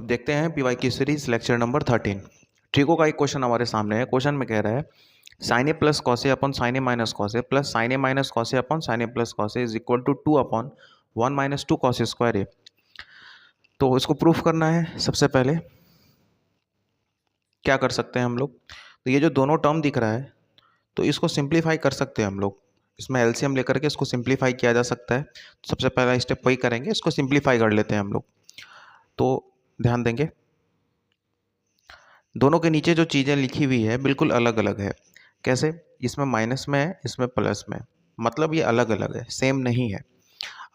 अब देखते हैं पीवाई की सीरीज लेक्चर नंबर 13। ट्रिको का एक क्वेश्चन हमारे सामने है। क्वेश्चन में कह रहा है sine A plus cos A upon sine A minus cos A plus sine A minus cos A upon sine A plus cos A is equal to 2 upon 1 minus 2 cos square A. तो इसको proof करना है। सबसे पहले क्या कर सकते हैं हम लोग, तो ये जो दोनों टर्म दिख रहा है तो इसको सिंप्लीफाई कर सकते हैं हम लोग। इसमें एलसीएम लेकर के इसको सिंप्लीफाई किया जा सकता है। सबसे पहला स्टेप वही करेंगे, इसको सिंप्लीफाई कर लेते हैं हम लोग। तो ध्यान देंगे, दोनों के नीचे जो चीज़ें लिखी हुई है बिल्कुल अलग अलग है। कैसे? इसमें माइनस में है, इसमें प्लस में है, मतलब ये अलग अलग है, सेम नहीं है।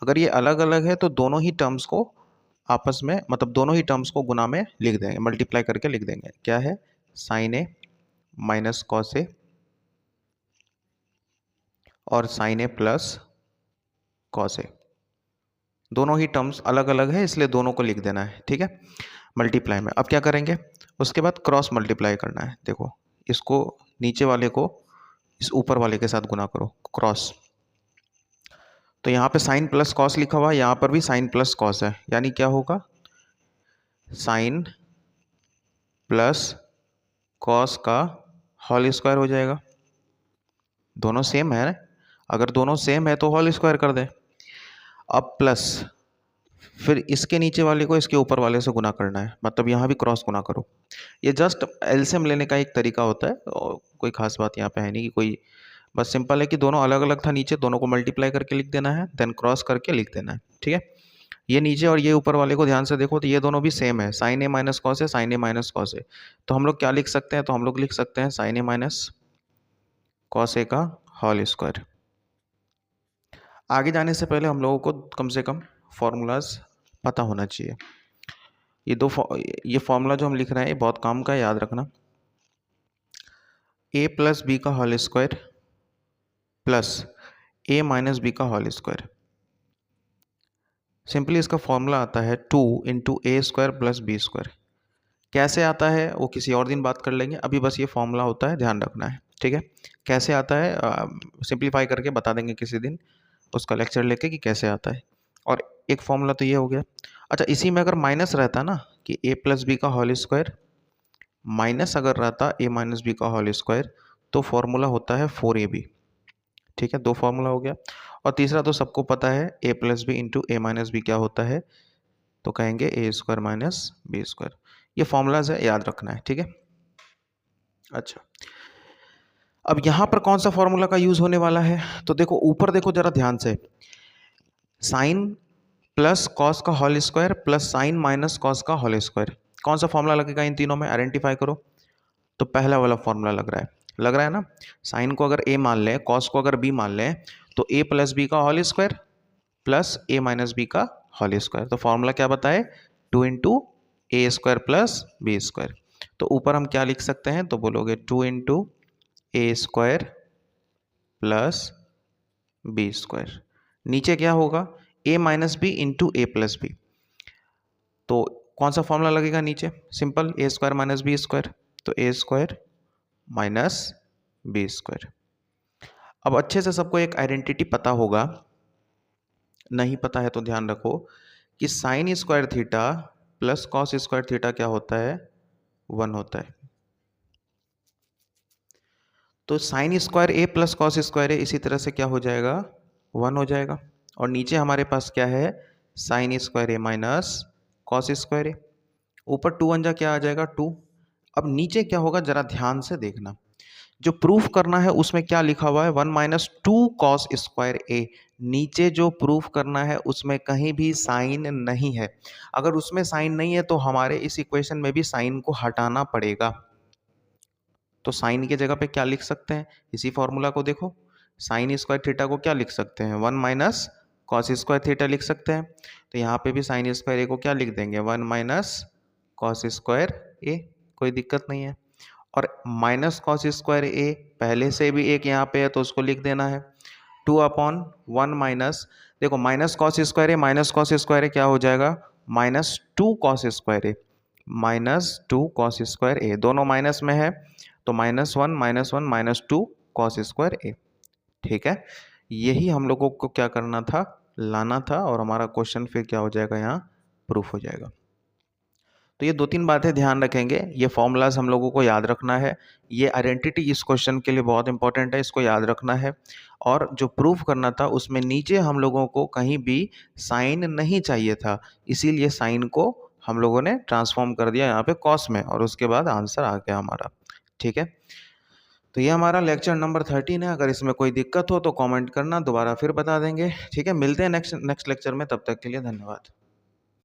अगर ये अलग अलग है तो दोनों ही टर्म्स को आपस में, मतलब दोनों ही टर्म्स को गुना में लिख देंगे, मल्टीप्लाई करके लिख देंगे। क्या है? साइन ए माइनस कॉस ए और साइन ए प्लस कॉस ए। दोनों ही टर्म्स अलग अलग है इसलिए दोनों को लिख देना है, ठीक है, मल्टीप्लाई में। अब क्या करेंगे, उसके बाद क्रॉस मल्टीप्लाई करना है। देखो, इसको नीचे वाले को इस ऊपर वाले के साथ गुना करो, क्रॉस। तो यहाँ पे साइन प्लस कॉस लिखा हुआ है, यहाँ पर भी साइन प्लस कॉस है, यानी क्या होगा, साइन प्लस कॉस का होल स्क्वायर हो जाएगा। दोनों सेम है, अगर दोनों सेम है तो होल स्क्वायर कर दें। अब प्लस, फिर इसके नीचे वाले को इसके ऊपर वाले से गुना करना है, मतलब यहाँ भी क्रॉस गुना करो। ये जस्ट एलसीएम लेने का एक तरीका होता है, और कोई खास बात यहाँ पे है नहीं कि कोई, बस सिंपल है कि दोनों अलग अलग था नीचे, दोनों को मल्टीप्लाई करके लिख देना है, देन क्रॉस करके लिख देना है, ठीक है। ये नीचे और ये ऊपर वाले को ध्यान से देखो तो ये दोनों भी सेम है, साइन ए माइनस कॉस है, साइन ए माइनस कॉस है। तो हम लोग क्या लिख सकते हैं, तो हम लोग लिख सकते हैं साइन ए माइनस कॉस ए का होल स्क्वायर। आगे जाने से पहले हम लोगों को कम से कम फॉर्मूलाज पता होना चाहिए। ये फॉर्मूला जो हम लिख रहे हैं ये बहुत काम का है, याद रखना। ए प्लस बी का होल स्क्वायर प्लस ए माइनस बी का होल स्क्वायर। सिंपली इसका फॉर्मूला आता है 2 इंटू ए स्क्वायर प्लस बी स्क्वायर। कैसे आता है वो किसी और दिन बात कर लेंगे, अभी बस ये फॉर्मूला होता है, ध्यान रखना है, ठीक है। कैसे आता है सिंप्लीफाई करके बता देंगे किसी दिन, उसका लेक्चर लेके कि कैसे आता है। और एक फॉर्मूला तो ये हो गया। अच्छा, इसी में अगर माइनस रहता ना कि ए प्लस बी का होल स्क्वायर माइनस अगर रहता ए माइनस बी का होल स्क्वायर, तो फॉर्मूला होता है 4ab, ठीक है। दो फॉर्मूला हो गया। और तीसरा तो सबको पता है, ए प्लस बी इंटू ए माइनस बी क्या होता है, तो कहेंगे ए स्क्वायर माइनस बी स्क्वायर। ये फॉर्मूलाज है, याद रखना है, ठीक है। अच्छा, अब यहाँ पर कौन सा फॉर्मूला का यूज होने वाला है, तो देखो ऊपर देखो जरा ध्यान से, साइन प्लस कॉस का whole square plus sine minus cos का होल स्क्वायर। कौन सा फॉर्मूला लगेगा इन तीनों में, आइडेंटिफाई करो। तो पहला वाला फॉर्मूला लग रहा है ना। साइन को अगर ए मान लें, कॉस को अगर बी मान लें, तो ए प्लस बी का होल स्क्वायर प्लस ए माइनस बी का होल स्क्वायर। तो फॉर्मूला क्या बताए, 2 इंटू ए स्क्वायर प्लस बी स्क्वायर। तो ऊपर हम क्या लिख सकते हैं, तो बोलोगे 2 इंटू ए स्क्वायर प्लस बी स्क्वायर। नीचे क्या होगा, ए माइनस बी इंटू ए प्लस बी। तो कौन सा फॉर्मूला लगेगा नीचे, सिंपल, ए स्क्वायर माइनस बी स्क्वायर। तो ए स्क्वायर माइनस बी स्क्वायर। अब अच्छे से सबको एक आइडेंटिटी पता होगा, नहीं पता है तो ध्यान रखो कि sine square theta plus cos square theta क्या होता है, 1 होता है। तो साइन स्क्वायर ए प्लस कॉस स्क्वायर है, इसी तरह से क्या हो जाएगा, 1 हो जाएगा। और नीचे हमारे पास क्या है, साइन स्क्वायर ए माइनस कॉस स्क्वायर ए। ऊपर 2 1 जा क्या आ जाएगा, 2। अब नीचे क्या होगा जरा ध्यान से देखना, जो प्रूफ करना है उसमें क्या लिखा हुआ है, 1 माइनस 2 कॉस स्क्वायर ए। नीचे जो प्रूफ करना है उसमें कहीं भी साइन नहीं है। अगर उसमें साइन नहीं है तो हमारे इस इक्वेशन में भी साइन को हटाना पड़ेगा। तो साइन की जगह पे क्या लिख सकते हैं, इसी फॉर्मूला को देखो, साइन स्क्वायर थीटा को क्या लिख सकते हैं, 1 माइनस कॉस स्क्वायर थीटा लिख सकते हैं। तो यहाँ पे भी साइन स्क्वायर ए को क्या लिख देंगे, 1 माइनस कॉस स्क्वायर ए, कोई दिक्कत नहीं है। और माइनस कॉस स्क्वायर ए पहले से भी एक यहाँ पे है तो उसको लिख देना है, 2 अपॉन 1 माइनस, देखो माइनस कॉस स्क्वायर ए माइनस कॉस स्क्वायर ए क्या हो जाएगा, माइनस 2 कॉस स्क्वायर ए, माइनस 2 कॉस स्क्वायर ए, दोनों माइनस में है तो -1 -1 -2 कॉस स्क्वायर ए, ठीक है। यही हम लोगों को क्या करना था, लाना था, और हमारा क्वेश्चन फिर क्या हो जाएगा, यहाँ प्रूफ हो जाएगा। तो ये 2-3 बातें ध्यान रखेंगे, ये फॉर्मूलाज़ हम लोगों को याद रखना है, ये आइडेंटिटी इस क्वेश्चन के लिए बहुत इंपॉर्टेंट है, इसको याद रखना है। और जो प्रूफ करना था उसमें नीचे हम लोगों को कहीं भी साइन नहीं चाहिए था, इसीलिए साइन को हम लोगों ने ट्रांसफॉर्म कर दिया यहाँ पे कॉस में और उसके बाद आंसर आ गया हमारा। ठीक है? तो ये हमारा लेक्चर नंबर 13 है। अगर इसमें कोई दिक्कत हो तो कमेंट करना, दोबारा फिर बता देंगे। ठीक है? मिलते हैं नेक्स्ट लेक्चर में, तब तक के लिए धन्यवाद।